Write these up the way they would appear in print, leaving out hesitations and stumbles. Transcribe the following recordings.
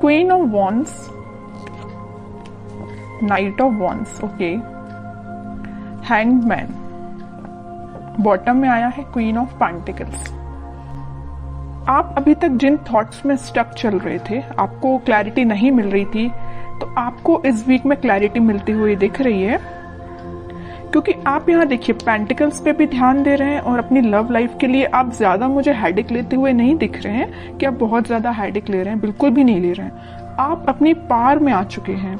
Queen of wands, night of wands, okay, hanged man, bottom में आया है queen of pentacles. आप अभी तक जिन थॉट्स में स्टक चल रहे थे, आपको क्लैरिटी नहीं मिल रही थी, तो आपको इस वीक में क्लैरिटी मिलती हुई दिख रही है, क्योंकि आप यहाँ देखिए पेंटिकल्स पे भी ध्यान दे रहे हैं और अपनी लव लाइफ के लिए आप ज्यादा मुझे हेडेक लेते हुए नहीं दिख रहे हैं कि आप बहुत ज्यादा हेडेक ले रहे हैं, बिल्कुल भी नहीं ले रहे हैं। आप अपनी पार में आ चुके हैं,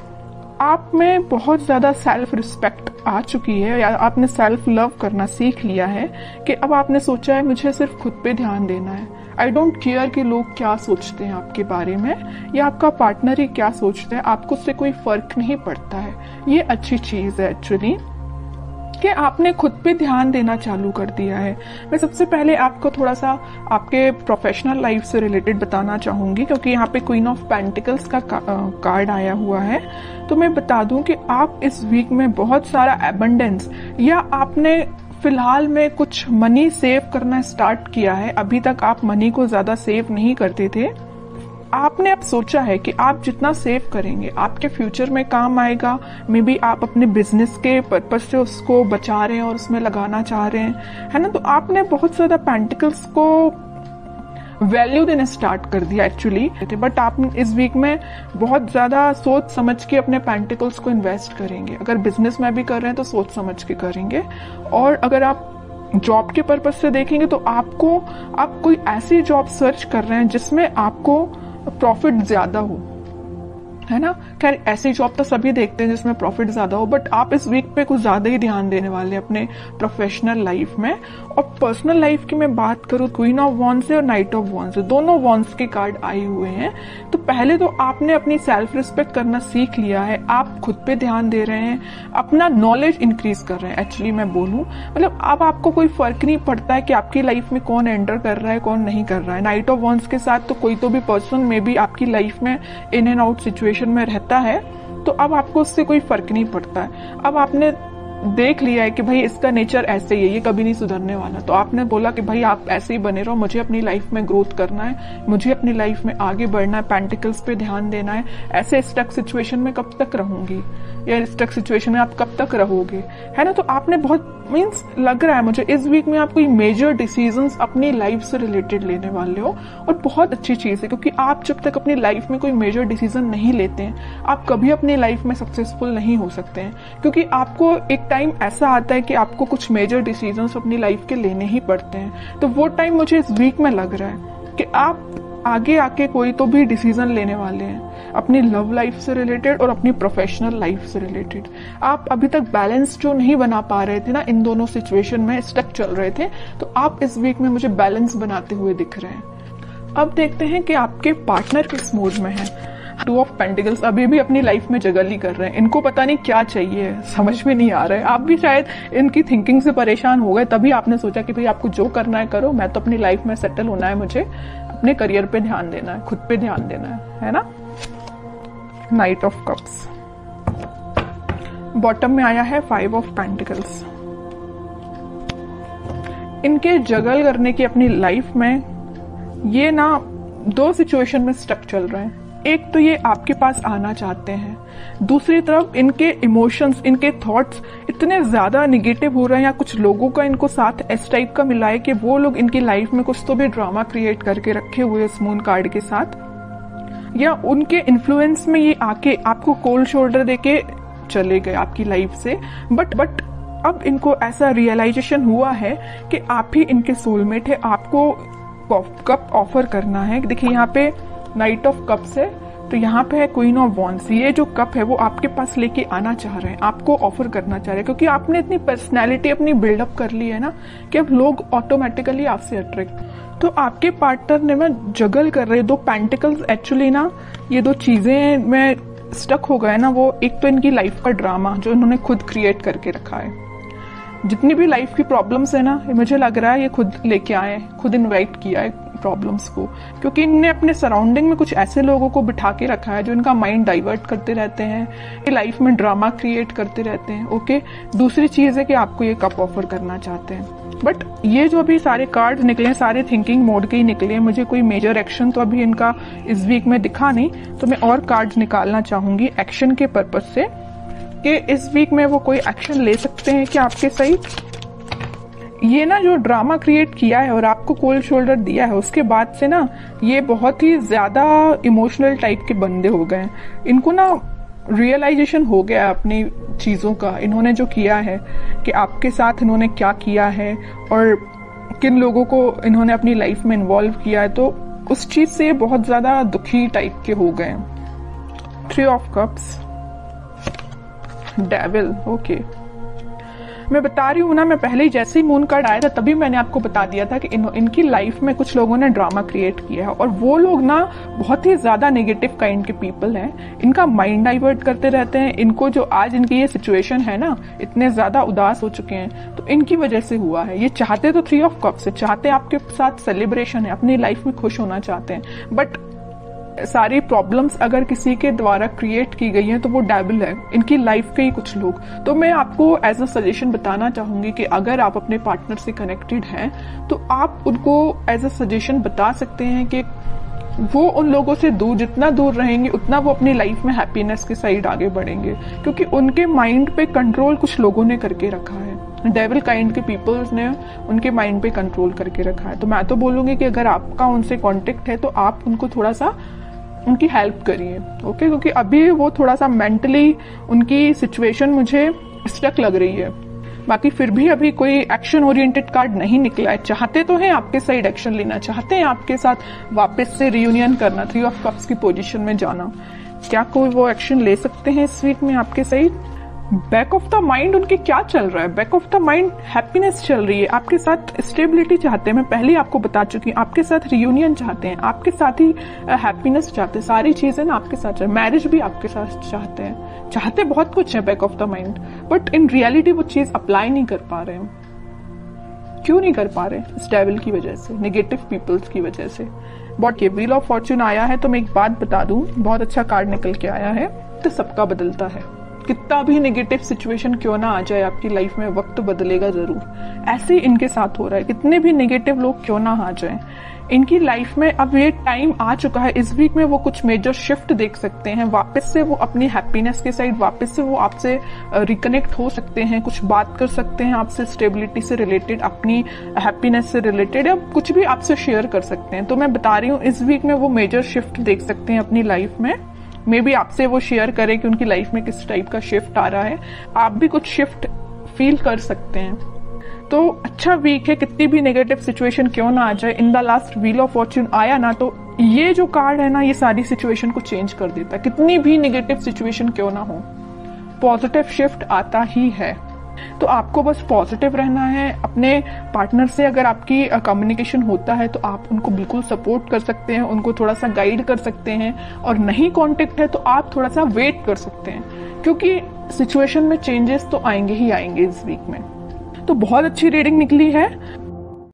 आप में बहुत ज्यादा सेल्फ रिस्पेक्ट आ चुकी है, या आपने सेल्फ लव करना सीख लिया है कि अब आपने सोचा है मुझे सिर्फ खुद पे ध्यान देना है। आई डोंट केयर कि लोग क्या सोचते हैं आपके बारे में या आपका पार्टनर ही क्या सोचता है, आपको उससे कोई फर्क नहीं पड़ता है। ये अच्छी चीज है एक्चुअली कि आपने खुद पे ध्यान देना चालू कर दिया है। मैं सबसे पहले आपको थोड़ा सा आपके प्रोफेशनल लाइफ से रिलेटेड बताना चाहूंगी, क्योंकि यहाँ पे क्वीन ऑफ पेंटिकल्स का कार्ड आया हुआ है। तो मैं बता दूं कि आप इस वीक में बहुत सारा एबंडेंस, या आपने फिलहाल में कुछ मनी सेव करना स्टार्ट किया है। अभी तक आप मनी को ज्यादा सेव नहीं करते थे, आपने अब सोचा है कि आप जितना सेव करेंगे आपके फ्यूचर में काम आएगा। मे बी आप अपने बिजनेस के पर्पज से उसको बचा रहे हैं और उसमें लगाना चाह रहे हैं, है ना। तो आपने बहुत ज्यादा पेंटिकल्स को वैल्यू देना स्टार्ट कर दिया एक्चुअली, बट आप इस वीक में बहुत ज्यादा सोच समझ के अपने पेंटिकल्स को इन्वेस्ट करेंगे। अगर बिजनेस में भी कर रहे हैं तो सोच समझ के करेंगे, और अगर आप जॉब के पर्पज से देखेंगे तो आप कोई ऐसी जॉब सर्च कर रहे हैं जिसमें आपको प्रॉफिट ज्यादा हो, है ना। खैर ऐसी जॉब तो सभी देखते हैं जिसमें प्रॉफिट ज्यादा हो, बट आप इस वीक पे कुछ ज्यादा ही ध्यान देने वाले हैं अपने प्रोफेशनल लाइफ में। और पर्सनल लाइफ की मैं बात करूं, क्वीन ऑफ वॉन्ड्स से और नाइट ऑफ वॉन्ड्स से, दोनों वॉन्ड्स के कार्ड आए हुए हैं। तो पहले तो आपने अपनी सेल्फ रिस्पेक्ट करना सीख लिया है, आप खुद पे ध्यान दे रहे हैं, अपना नॉलेज इंक्रीज कर रहे हैं। एक्चुअली मैं बोलूं, मतलब अब आपको कोई फर्क नहीं पड़ता है कि आपकी लाइफ में कौन एंटर कर रहा है कौन नहीं कर रहा है। नाइट ऑफ वॉन्ड्स के साथ तो कोई तो भी पर्सन में भी आपकी लाइफ में इन एंड आउट सिचुएशन में रहता है, तो अब आपको उससे कोई फर्क नहीं पड़ता है। अब आपने देख लिया है कि भाई इसका नेचर ऐसे ही है, ये कभी नहीं सुधरने वाला, तो आपने बोला कि भाई आप ऐसे ही बने रहो, मुझे अपनी लाइफ में ग्रोथ करना है, मुझे अपनी लाइफ में आगे बढ़ना है, पेंटिकल्स पे ध्यान देना है। ऐसे स्टक सिचुएशन में कब तक रहूंगी, या स्टक सिचुएशन में आप कब तक रहोगे, है ना। तो आपने बहुत मीन्स लग रहा है मुझे इस वीक में आप कोई मेजर डिसीजंस अपनी लाइफ से रिलेटेड लेने वाले हो, और बहुत अच्छी चीज है, क्योंकि आप जब तक अपनी लाइफ में कोई मेजर डिसीजन नहीं लेते हैं आप कभी अपनी लाइफ में सक्सेसफुल नहीं हो सकते हैं। क्योंकि आपको एक टाइम ऐसा आता है कि आपको कुछ मेजर डिसीजंस अपनी लाइफ के लेने ही पड़ते हैं। तो वो टाइम मुझे इस वीक में लग रहा है कि आप आगे आके कोई तो भी डिसीजन लेने वाले हैं अपनी लव लाइफ से रिलेटेड और अपनी प्रोफेशनल लाइफ से रिलेटेड। आप अभी तक बैलेंस जो नहीं बना पा रहे थे ना, इन दोनों सिचुएशन में स्टक चल रहे थे, तो आप इस वीक में मुझे बैलेंस बनाते हुए दिख रहे हैं। अब देखते हैं कि आपके पार्टनर किस मूड में है। टू ऑफ पेंटिकल्स अभी भी अपनी लाइफ में जगल ही कर रहे हैं, इनको पता नहीं क्या चाहिए, समझ में नहीं आ रहा है। आप भी शायद इनकी थिंकिंग से परेशान हो गए, तभी आपने सोचा कि भाई आपको जो करना है करो, मैं तो अपनी लाइफ में सेटल होना है, मुझे अपने करियर पे ध्यान देना है, खुद पे ध्यान देना है ना। नाइट ऑफ कप्स, बॉटम में आया है 5 ऑफ पेंटिकल्स। इनके जगल करने की अपनी लाइफ में ये ना 2 सिचुएशन में स्टक चल रहे हैं। एक तो ये आपके पास आना चाहते हैं, दूसरी तरफ इनके इमोशंस, इनके थॉट्स इतने ज्यादा निगेटिव हो रहे हैं, या कुछ लोगों का इनको साथ इस टाइप का मिला है कि वो लोग इनकी लाइफ में कुछ तो भी ड्रामा क्रिएट करके रखे हुए इस मून कार्ड के साथ, या उनके इन्फ्लुएंस में ये आके आपको कोल्ड शोल्डर देके चले गए आपकी लाइफ से। बट अब इनको ऐसा रियलाइजेशन हुआ है कि आप ही इनके सोलमेट है, आपको कप ऑफर करना है। देखिए यहाँ पे नाइट ऑफ कप्स है, तो यहाँ पे है क्वीन ऑफ वॉन्ड्स। ये जो कप है वो आपके पास लेके आना चाह रहे हैं, आपको ऑफर करना चाह रहे हैं, क्योंकि आपने इतनी पर्सनैलिटी अपनी बिल्डअप कर ली है ना कि अब लोग ऑटोमेटिकली आपसे अट्रैक्ट। तो आपके पार्टनर ने मैं जगल कर रहे 2 पेंटिकल्स। एक्चुअली ना ये 2 चीजें में स्टक हो गए ना, वो एक तो इनकी लाइफ का ड्रामा जो इन्होंने खुद क्रिएट करके रखा है। जितनी भी लाइफ की प्रॉब्लम्स है ना, मुझे लग रहा है ये खुद लेके आए, खुद इनवाइट किया है, प्रॉब्लम्स को, क्योंकि इनने अपने सराउंडिंग में कुछ ऐसे लोगों को बिठा के रखा है जो इनका माइंड डाइवर्ट करते रहते हैं, लाइफ में ड्रामा क्रिएट करते रहते हैं। ओके, दूसरी चीज है कि आपको ये कप ऑफर करना चाहते हैं, बट ये जो अभी सारे कार्ड्स निकले हैं सारे थिंकिंग मोड के ही निकले हैं। मुझे कोई मेजर एक्शन तो अभी इनका इस वीक में दिखा नहीं, तो मैं और कार्ड्स निकालना चाहूंगी एक्शन के पर्पज से कि इस वीक में वो कोई एक्शन ले सकते हैं क्या आपके सही। ये ना जो ड्रामा क्रिएट किया है और आपको कोल्ड शोल्डर दिया है, उसके बाद से ना ये बहुत ही ज्यादा इमोशनल टाइप के बंदे हो गए हैं। इनको ना रियलाइजेशन हो गया है अपनी चीजों का, इन्होंने जो किया है कि आपके साथ इन्होंने क्या किया है और किन लोगों को इन्होंने अपनी लाइफ में इन्वॉल्व किया है, तो उस चीज से बहुत ज्यादा दुखी टाइप के हो गए हैं। 3 ऑफ कप्स, डेविल। ओके, मैं बता रही हूँ ना, मैं पहले ही जैसे ही मून कार्ड आया था तभी मैंने आपको बता दिया था कि इनकी लाइफ में कुछ लोगों ने ड्रामा क्रिएट किया है और वो लोग ना बहुत ही ज्यादा नेगेटिव काइंड के पीपल हैं। इनका माइंड डाइवर्ट करते रहते हैं। इनको जो आज इनकी ये सिचुएशन है ना, इतने ज्यादा उदास हो चुके हैं तो इनकी वजह से हुआ है। ये चाहते तो 3 ऑफ कप्स है, चाहते आपके साथ सेलिब्रेशन है, अपनी लाइफ में खुश होना चाहते हैं, बट सारी प्रॉब्लम्स अगर किसी के द्वारा क्रिएट की गई हैं तो वो डेविल है, इनकी लाइफ के ही कुछ लोग। तो मैं आपको एज अ सजेशन बताना चाहूंगी कि अगर आप अपने पार्टनर से कनेक्टेड हैं तो आप उनको एज अ सजेशन बता सकते हैं कि वो उन लोगों से दूर, जितना दूर रहेंगे उतना वो अपनी लाइफ में हैप्पीनेस के साइड आगे बढ़ेंगे, क्योंकि उनके माइंड पे कंट्रोल कुछ लोगों ने करके रखा है। डेविल काइंड के पीपल्स ने उनके माइंड पे कंट्रोल करके रखा है। तो मैं तो बोलूंगी कि अगर आपका उनसे कॉन्टेक्ट है तो आप उनको थोड़ा सा उनकी हेल्प करिए। ओके, क्योंकि अभी वो थोड़ा सा मेंटली उनकी सिचुएशन मुझे स्टक लग रही है। बाकी फिर भी अभी कोई एक्शन ओरिएंटेड कार्ड नहीं निकला है। चाहते तो हैं आपके साइड एक्शन लेना, चाहते हैं आपके साथ वापस से रियूनियन करना, 3 ऑफ कप्स की पोजीशन में जाना। क्या कोई वो एक्शन ले सकते हैं इस वीक में आपके side? Back of the mind उनके क्या चल रहा है? Back of the mind happiness चल रही है, आपके साथ स्टेबिलिटी चाहते हैं। मैं पहले आपको बता चुकी हूँ, आपके साथ रियूनियन चाहते हैं, आपके साथ ही हैप्पीनेस चाहते हैं, सारी चीजें ना आपके साथ चाहते हैं, मैरिज भी आपके साथ चाहते हैं, चाहते बहुत कुछ है back of the mind, but in reality वो चीज अप्लाई नहीं कर पा रहे हैं। क्यों नहीं कर पा रहे? इस डेविल की वजह से, नेगेटिव पीपल्स की वजह से। बट ये व्हील ऑफ फॉर्च्यून आया है तो मैं एक बात बता दूं, बहुत अच्छा कार्ड निकल के आया है, तो सबका बदलता है। कितना भी नेगेटिव सिचुएशन क्यों ना आ जाए आपकी लाइफ में, वक्त बदलेगा जरूर। ऐसे ही इनके साथ हो रहा है, कितने भी नेगेटिव लोग क्यों ना आ जाएं, इनकी लाइफ में अब ये टाइम आ चुका है। इस वीक में वो कुछ मेजर शिफ्ट देख सकते हैं, वापस से वो अपनी हैप्पीनेस के साइड, वापस से वो आपसे रिकनेक्ट हो सकते हैं, कुछ बात कर सकते हैं आपसे स्टेबिलिटी से रिलेटेड, अपनी हैप्पीनेस से रिलेटेड, या कुछ भी आपसे शेयर कर सकते हैं। तो मैं बता रही हूँ इस वीक में वो मेजर शिफ्ट देख सकते हैं अपनी लाइफ में। मे बी आपसे वो शेयर करें कि उनकी लाइफ में किस टाइप का शिफ्ट आ रहा है, आप भी कुछ शिफ्ट फील कर सकते हैं। तो अच्छा वीक है, कितनी भी नेगेटिव सिचुएशन क्यों ना आ जाए। In the last wheel of Fortune आया ना, तो ये जो कार्ड है ना, ये सारी सिचुएशन को चेंज कर देता है। कितनी भी नेगेटिव सिचुएशन क्यों ना हो, पॉजिटिव शिफ्ट आता ही है। तो आपको बस पॉजिटिव रहना है। अपने पार्टनर से अगर आपकी कम्युनिकेशन होता है तो आप उनको बिल्कुल सपोर्ट कर सकते हैं, उनको थोड़ा सा गाइड कर सकते हैं, और नहीं कांटेक्ट है तो आप थोड़ा सा वेट कर सकते हैं, क्योंकि सिचुएशन में चेंजेस तो आएंगे ही आएंगे इस वीक में। तो बहुत अच्छी रीडिंग निकली है।